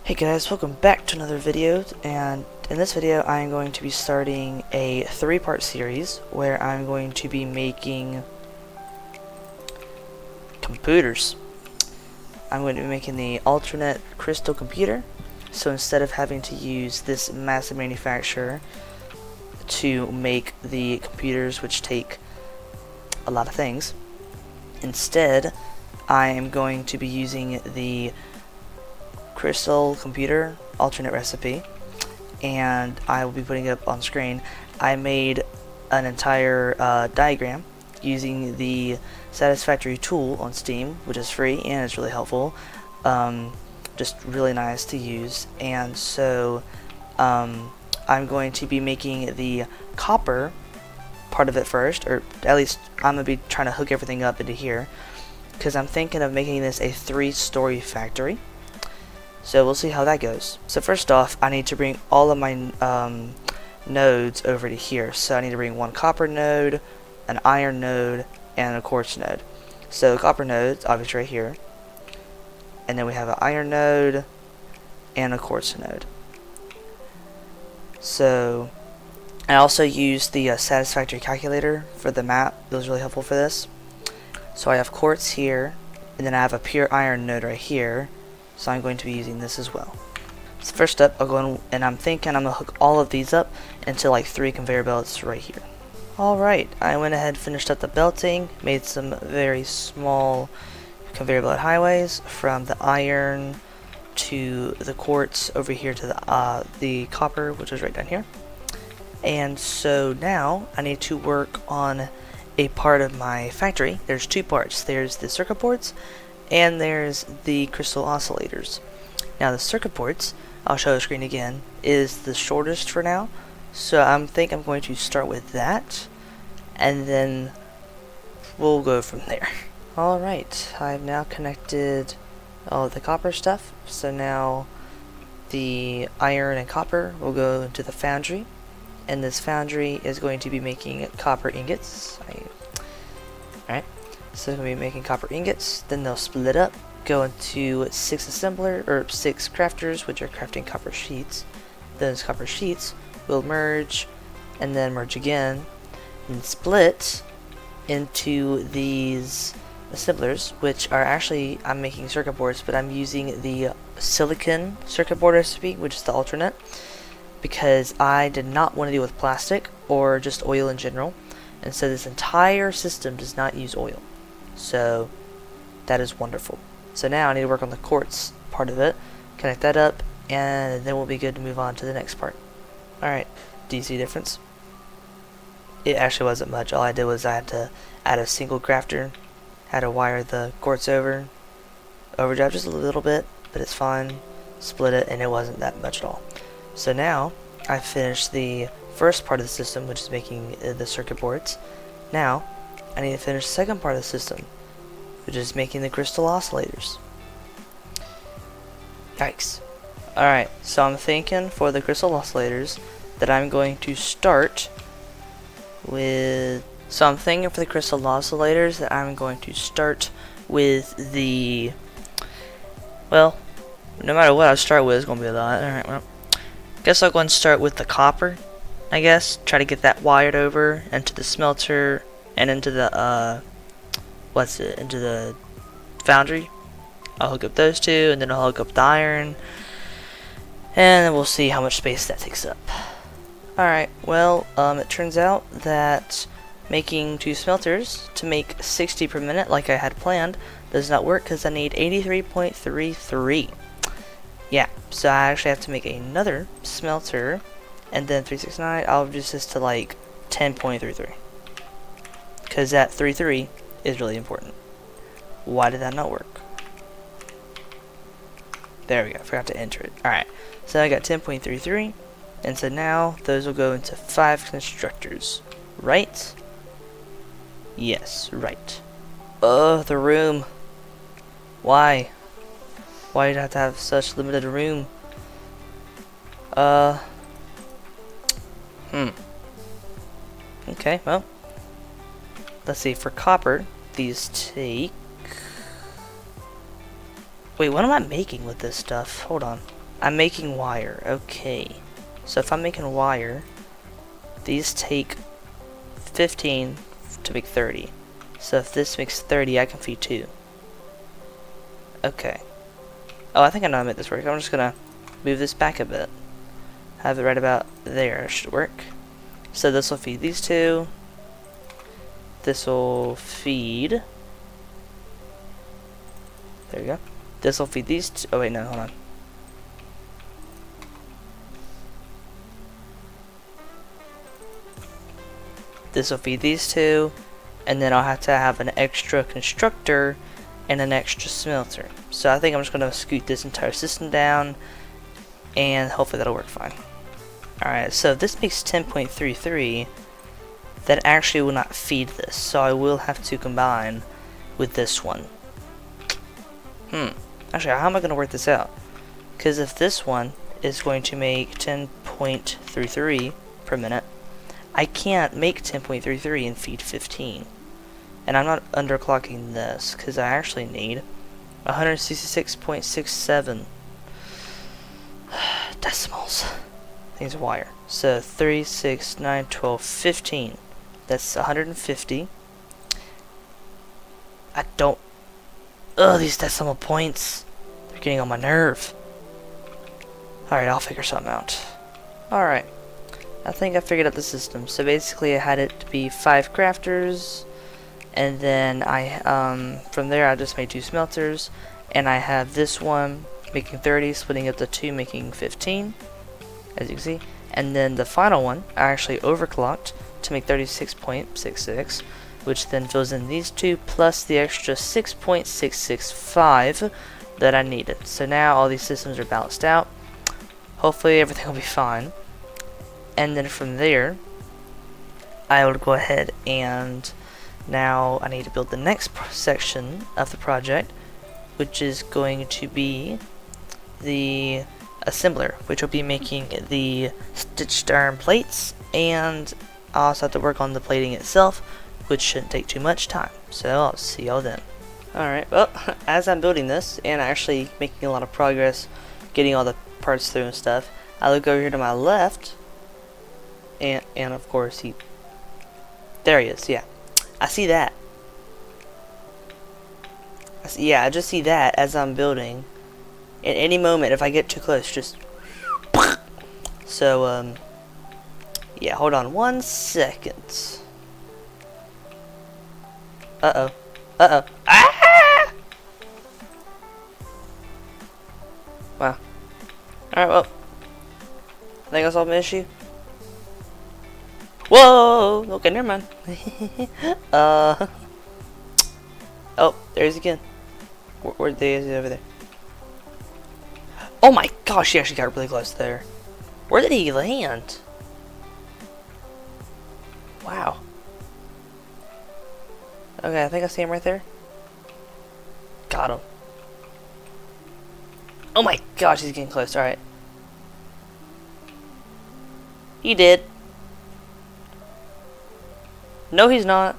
Hey guys, welcome back to another video, and in this video I'm going to be starting a three-part series where I'm going to be making computers. I'm going to be making the alternate crystal computer, so instead of having to use this massive manufacturer to make the computers which take a lot of things, instead I am going to be using the crystal computer alternate recipe, and I will be putting it up on screen. I made an entire diagram using the Satisfactory tool on Steam, which is free and it's really helpful, just really nice to use. And so I'm going to be making the copper part of it first, or at least I'm going to be trying to hook everything up into here, because I'm thinking of making this a 3-story factory. So we'll see how that goes. So first off, I need to bring all of my nodes over to here. So I need to bring one copper node, an iron node, and a quartz node. So the copper node's obviously right here. And then we have an iron node and a quartz node. So I also used the Satisfactory calculator for the map. It was really helpful for this. So I have quartz here, and then I have a pure iron node right here. So I'm going to be using this as well. So first up, I'll go in, and I'm thinking I'm going to hook all of these up into like 3 conveyor belts right here. Alright, I went ahead and finished up the belting, made some very small conveyor belt highways from the iron to the quartz over here to the copper, which is right down here. And so now I need to work on a part of my factory. There's 2 parts. There's the circuit boards, and there's the crystal oscillators. Now the circuit boards, I'll show the screen again, is the shortest for now. So I think I'm going to start with that, and then we'll go from there. Alright, I've now connected all of the copper stuff. So now the iron and copper will go into the foundry, and this foundry is going to be making copper ingots. Alright. So they're going to be making copper ingots, then they'll split up, go into 6 crafters, which are crafting copper sheets. Those copper sheets will merge, and then merge again, and split into these assemblers, which are actually, I'm making circuit boards, but I'm using the silicon circuit board recipe, which is the alternate, because I did not want to deal with plastic or just oil in general, and so this entire system does not use oil. So that is wonderful. So now I need to work on the quartz part of it, connect that up, and then we'll be good to move on to the next part. Alright, do you see the difference? It actually wasn't much. All I did was I had to add a single crafter, had to wire the quartz overdrive just a little bit, but it's fine, split it, and it wasn't that much at all. So now I've finished the first part of the system, which is making the circuit boards. Now I need to finish the second part of the system, which is making the crystal oscillators. Yikes. Alright, so I'm thinking for the crystal oscillators that I'm going to start with... So I'm thinking for the crystal oscillators that I'm going to start with the... Well, no matter what I start with, it's going to be a lot. Alright, well, guess I'll go and start with the copper, I guess. Try to get that wired over into the smelter and into the, into the foundry. I'll hook up those 2, and then I'll hook up the iron, and then we'll see how much space that takes up. Alright, well, it turns out that making 2 smelters to make 60 per minute, like I had planned, does not work because I need 83.33. Yeah, so I actually have to make another smelter, and then 369, I'll reduce this to like 10.33. Because that 33 is really important. Why did that not work? There we go, forgot to enter it. Alright, so I got 10.33, and so now those will go into 5 constructors. Right? Yes, right. The room. Why? Why did I have to have such limited room? Okay, well. Let's see, for copper, these take... Wait, what am I making with this stuff? Hold on. I'm making wire. Okay. So if I'm making wire, these take 15 to make 30. So if this makes 30, I can feed 2. Okay. Oh, I think I know how to make this work. I'm just gonna move this back a bit. Have it right about there. It should work. So this will feed these 2. This will feed. There you go. This will feed these 2. Oh wait, no, hold on. This will feed these 2, and then I'll have to have an extra constructor and an extra smelter. So I think I'm just going to scoot this entire system down, and hopefully that'll work fine. Alright, so this makes 10.33. That actually will not feed this, so I will have to combine with this one. Actually, how am I going to work this out? Because if this one is going to make 10.33 per minute, I can't make 10.33 and feed 15. And I'm not underclocking this, because I actually need 166.67 decimals. Things are wire. So 3, 6, 9, 12, 15. That's 150. I don't... Ugh, these decimal points. They're getting on my nerve. Alright, I'll figure something out. Alright. I think I figured out the system. So basically I had it to be 5 crafters, and then from there I just made 2 smelters, and I have this one making 30, splitting up the 2 making 15, as you can see, and then the final one I actually overclocked to make 36.66, which then fills in these 2 plus the extra 6.665 that I needed. So now all these systems are balanced out. Hopefully everything will be fine. And then from there, I will go ahead and now I need to build the next section of the project, which is going to be the assembler, which will be making the stitched iron plates, and I also have to work on the plating itself, which shouldn't take too much time. So I'll see y'all then. Alright, well, as I'm building this and actually making a lot of progress, getting all the parts through and stuff, I look over here to my left, and of course there he is, yeah. I see that. Yeah, I just see that as I'm building. At any moment, if I get too close, just... So, yeah, hold on 1 second. Uh-oh. Uh-oh. Ah! Wow. Alright, well. I think I solved my issue. Whoa! Okay, never mind. Oh, there he is again. Where is he over there? Oh my gosh, he actually got really close there. Where did he land? Wow. Okay, I think I see him right there. Got him. Oh my gosh, he's getting close. Alright. He did. No, he's not.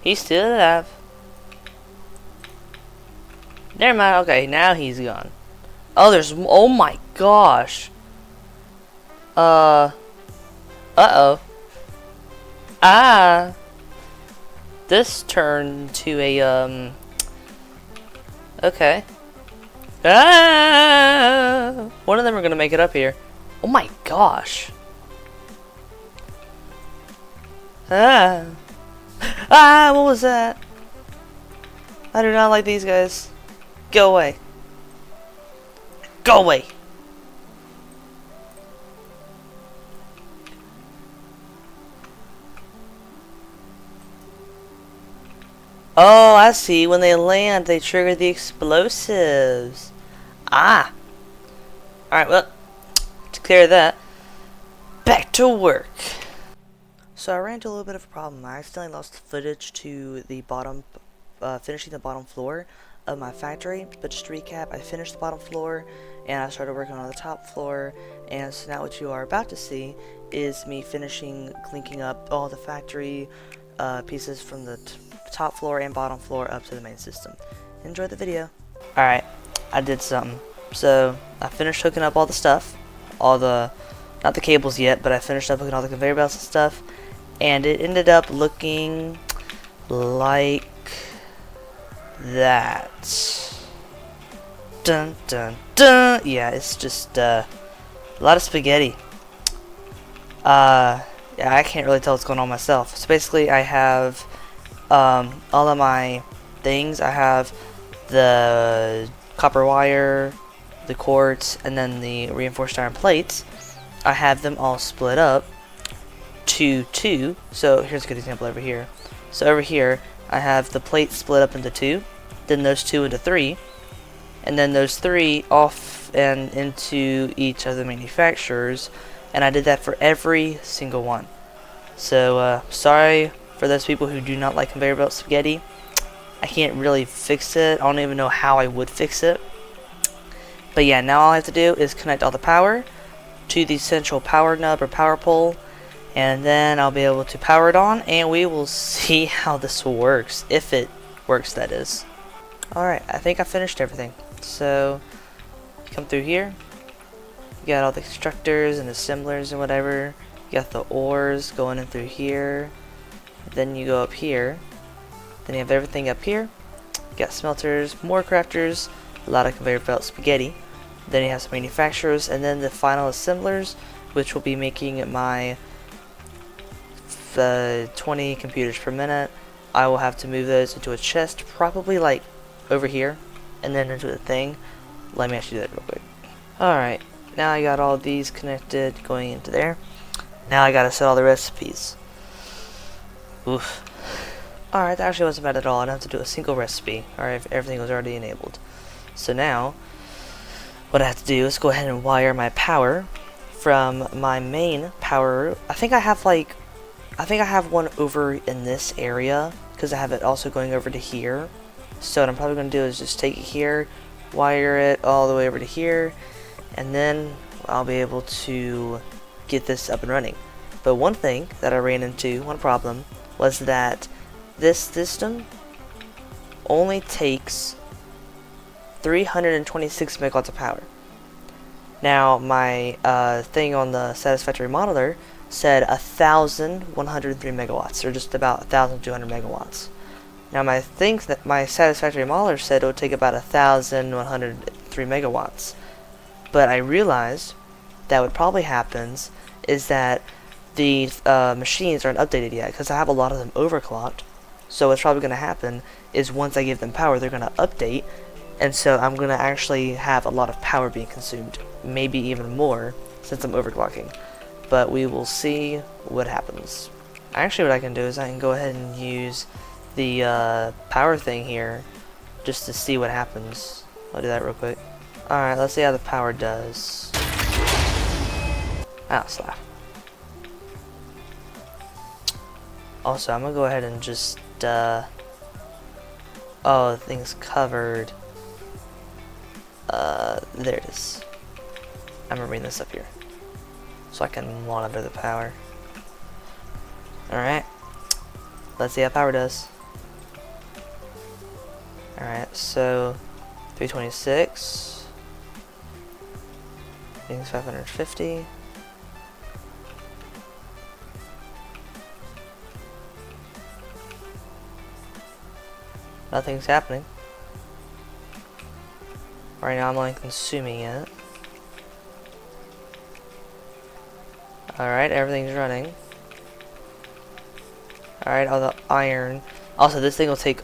He's still alive. Never mind. Okay, now he's gone. Oh, there's... Oh my gosh. Uh-oh. Ah. This turned to a, Okay. Ah. One of them are gonna make it up here. Oh my gosh. Ah. Ah, what was that? I do not like these guys. Go away. Go away. Oh, I see. When they land, they trigger the explosives. Ah. Alright, well, to clear that, back to work. So I ran into a little bit of a problem. I accidentally lost footage to the bottom, finishing the bottom floor of my factory. But just to recap, I finished the bottom floor and I started working on the top floor. And so now what you are about to see is me finishing linking up all the factory pieces from the top floor and bottom floor up to the main system. Enjoy the video. Alright, I did something. So I finished hooking up all the stuff, all the, not the cables yet, but I finished up hooking all the conveyor belts and stuff, and it ended up looking like that. Dun dun dun. Yeah, it's just a lot of spaghetti. Yeah, I can't really tell what's going on myself. So basically, I have all of my things. I have the copper wire, the quartz, and then the reinforced iron plates. I have them all split up to 2. So here's a good example over here. So over here, I have the plates split up into 2, then those 2 into 3, and then those 3 off and into each of the manufacturers. And I did that for every single one. So sorry for those people who do not like conveyor belt spaghetti. I can't really fix it. I don't even know how I would fix it. But yeah, now all I have to do is connect all the power to the central power nub or power pole, and then I'll be able to power it on, and we will see how this works, if it works, that is. Alright, I think I finished everything. So come through here. You got all the constructors and assemblers and whatever. You got the ores going in through here. Then you go up here. Then you have everything up here. You got smelters, more crafters, a lot of conveyor belt spaghetti. Then you have some manufacturers, and then the final assemblers, which will be making my 20 computers per minute. I will have to move those into a chest, probably like over here, and then into the thing. Let me actually do that real quick. Alright. Now I got all these connected going into there. Now I gotta set all the recipes. Oof. Alright, that actually wasn't bad at all. I don't have to do a single recipe. Alright, everything was already enabled. So now, what I have to do is go ahead and wire my power from my main power. I think I have one over in this area, because I have it also going over to here. So what I'm probably going to do is just take it here, wire it all the way over to here, and then I'll be able to get this up and running. But one thing that I ran into, one problem, was that this system only takes 326 megawatts of power. Now my thing on the Satisfactory modeler said 1,103 megawatts, or just about 1,200 megawatts. Now my Satisfactory modeler said it would take about 1,103 megawatts. But I realized that what probably happens is that the machines aren't updated yet, because I have a lot of them overclocked. So what's probably going to happen is once I give them power, they're going to update, and so I'm going to actually have a lot of power being consumed, maybe even more, since I'm overclocking. But we will see what happens. Actually, what I can do is I can go ahead and use the power thing here, just to see what happens. I'll do that real quick. Alright, let's see how the power does. Ah, slap. Also, I'm gonna go ahead and just, oh, the thing's covered. There it is. I'm gonna bring this up here, so I can monitor the power. Alright. Let's see how power does. Alright, so 326. I think it's 550. Nothing's happening. Right now I'm only consuming it. Alright, everything's running. Alright, all the iron. Also, this thing will take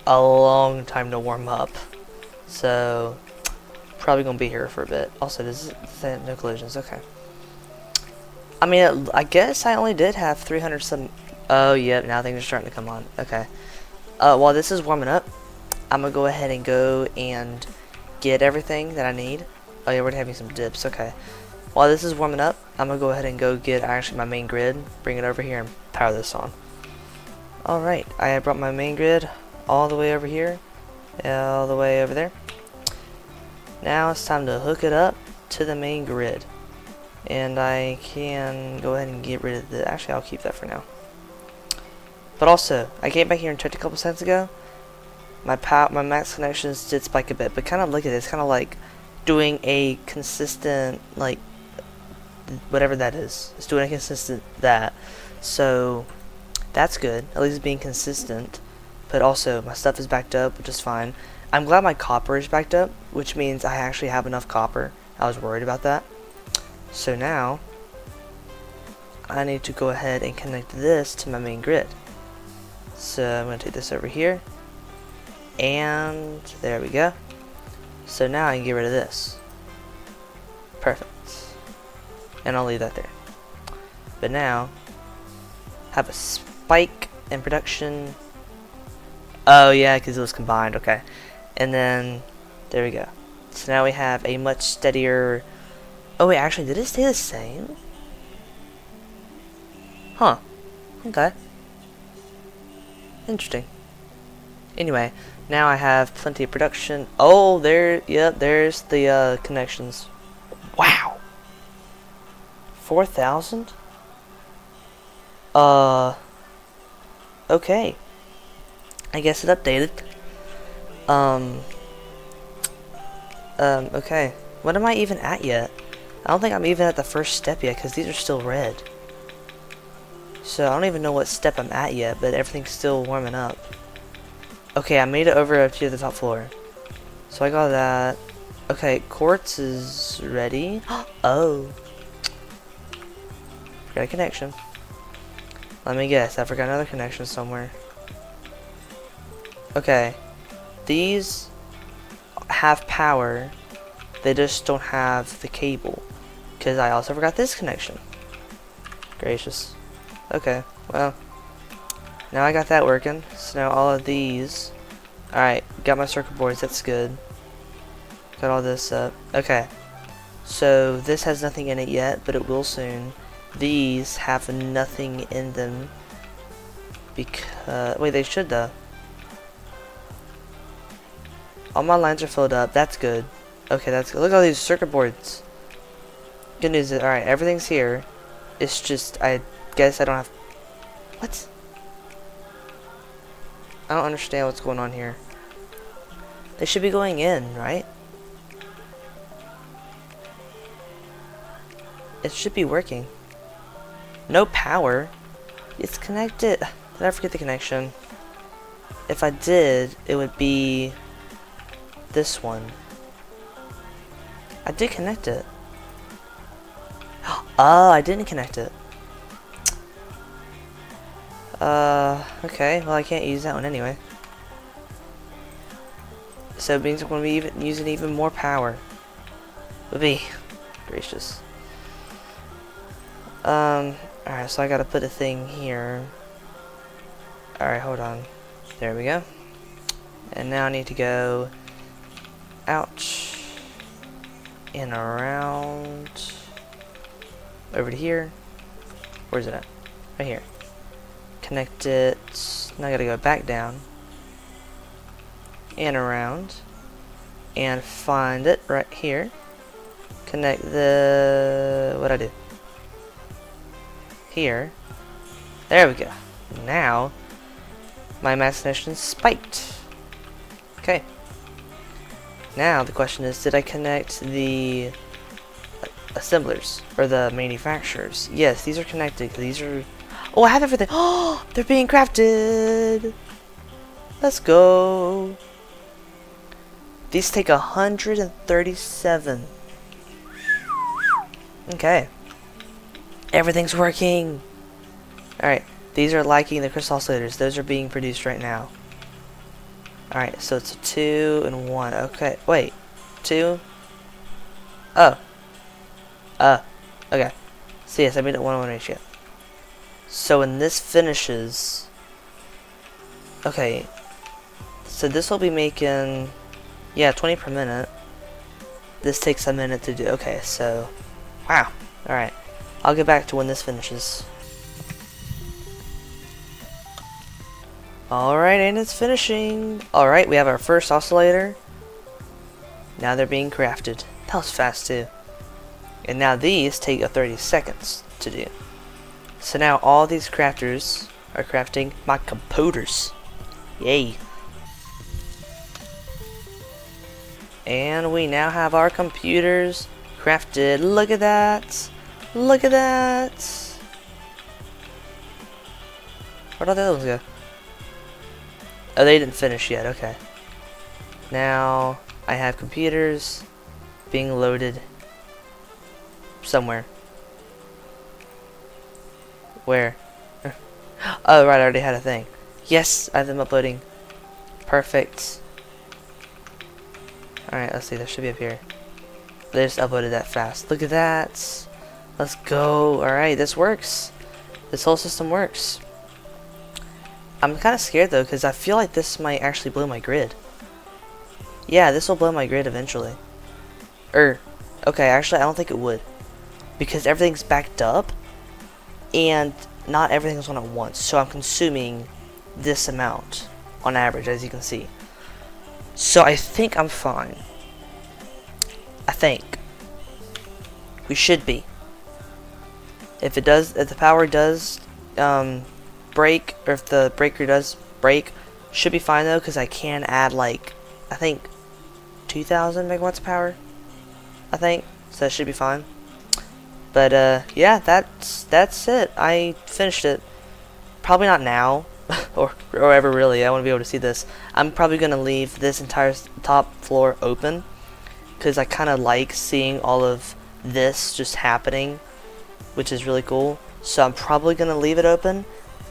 a long time to warm up. So, probably gonna be here for a bit. Also, does it no collisions? Okay. I mean, I guess I only did have 300 some. Oh, yep, now things are starting to come on. Okay. While this is warming up, I'm gonna go ahead and go and get everything that I need. Oh, yeah, we're having some dips. Okay. While this is warming up, I'm gonna go ahead and go get actually my main grid, bring it over here, and power this on. Alright, I have brought my main grid all the way over here, all the way over there. Now it's time to hook it up to the main grid. And I can go ahead and get rid of the, actually I'll keep that for now. But also, I came back here and checked a couple seconds ago. My max connections did spike a bit, but kind of look at it, it's kind of like doing a consistent, like, whatever that is. It's doing a consistent that. So that's good. At least it's being consistent. But also, my stuff is backed up, which is fine. I'm glad my copper is backed up, which means I actually have enough copper. I was worried about that. So now, I need to go ahead and connect this to my main grid. So I'm going to take this over here. And there we go. So now I can get rid of this. Perfect. And I'll leave that there. But now, have a spike in production. Oh yeah, because it was combined, okay. And then, there we go. So now we have a much steadier... Oh wait, actually, did it stay the same? Huh. Okay. Interesting. Anyway, now I have plenty of production. Oh, there, yep, there's the connections. Wow. 4,000? Okay. I guess it updated. Okay. What am I even at yet? I don't think I'm even at the first step yet, because these are still red. So I don't even know what step I'm at yet, but everything's still warming up. Okay, I made it over up to the top floor. So I got that. Okay, quartz is ready. Oh. Got a connection. Let me guess, I forgot another connection somewhere. Okay. These have power. They just don't have the cable. Because I also forgot this connection. Gracious. Okay, well. Now I got that working. So now all of these. Alright, got my circuit boards, that's good. Got all this up. Okay. So this has nothing in it yet, but it will soon. These have nothing in them. Because... Wait, they should though. All my lines are filled up. That's good. Okay, that's good. Look at all these circuit boards. Good news is, alright, everything's here. It's just, I guess I don't have... What? I don't understand what's going on here. They should be going in, right? It should be working. No power. It's connected. Did I forget the connection? If I did, it would be this one. I did connect it. Oh, I didn't connect it. Okay. Well, I can't use that one anyway. So it means I'm going to be using even more power. Would be gracious. Alright, so I gotta put a thing here. Alright, hold on. There we go. And now I need to go ouch and around over to here. Where's it at? Right here. Connect it. Now I gotta go back down and around and find it right here. Connect the... What'd I do? Here. There we go. Now my max connection is spiked. Okay. Now the question is, did I connect the assemblers or the manufacturers? Yes, these are connected. These are... Oh, I have everything. Oh, they're being crafted. Let's go. These take 137. Okay. Everything's working. Alright, these are liking the crystal oscillators. Those are being produced right now. Alright, so it's a 2 and 1. Okay, wait. 2. Oh. Okay. So yes, I made it 1-1 ratio. So when this finishes... Okay. So this will be making... Yeah, 20 per minute. This takes a minute to do. Okay, so... Wow. Alright. I'll get back to when this finishes. Alright, and it's finishing. Alright, we have our first oscillator. Now they're being crafted. That was fast too. And now these take 30 seconds to do. So now all these crafters are crafting my computers. Yay. And we now have our computers crafted. Look at that. Look at that. Where'd all the other ones go? Oh, they didn't finish yet. Okay. Now I have computers being loaded somewhere. Where? Oh, right, I already had a thing. Yes, I have them uploading. Perfect. Alright, let's see, that should be up here. They just uploaded that fast. Look at that. Let's go. Alright, this works. This whole system works. I'm kind of scared though, because I feel like this might actually blow my grid. Yeah, this will blow my grid eventually. Okay, actually I don't think it would. Because everything's backed up, and not everything's on at once. So I'm consuming this amount on average, as you can see. So I think I'm fine. I think. We should be. If the power does break, or if the breaker does break, should be fine though, because I can add like, I think 2,000 megawatts of power, I think, so that should be fine. But yeah, that's it. I finished it. Probably not now, or ever really. I want to be able to see this. I'm probably gonna leave this entire top floor open, because I kind of like seeing all of this just happening, which is really cool. So I'm probably gonna leave it open.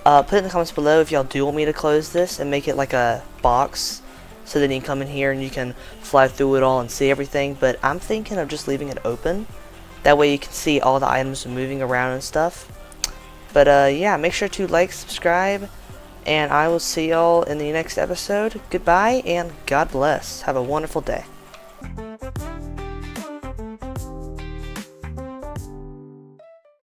Put it in the comments below if y'all do want me to close this and make it like a box, so then you can come in here and you can fly through it all and see everything. But I'm thinking of just leaving it open. That way you can see all the items moving around and stuff. But yeah, make sure to like, subscribe, and I will see y'all in the next episode. Goodbye, and God bless. Have a wonderful day.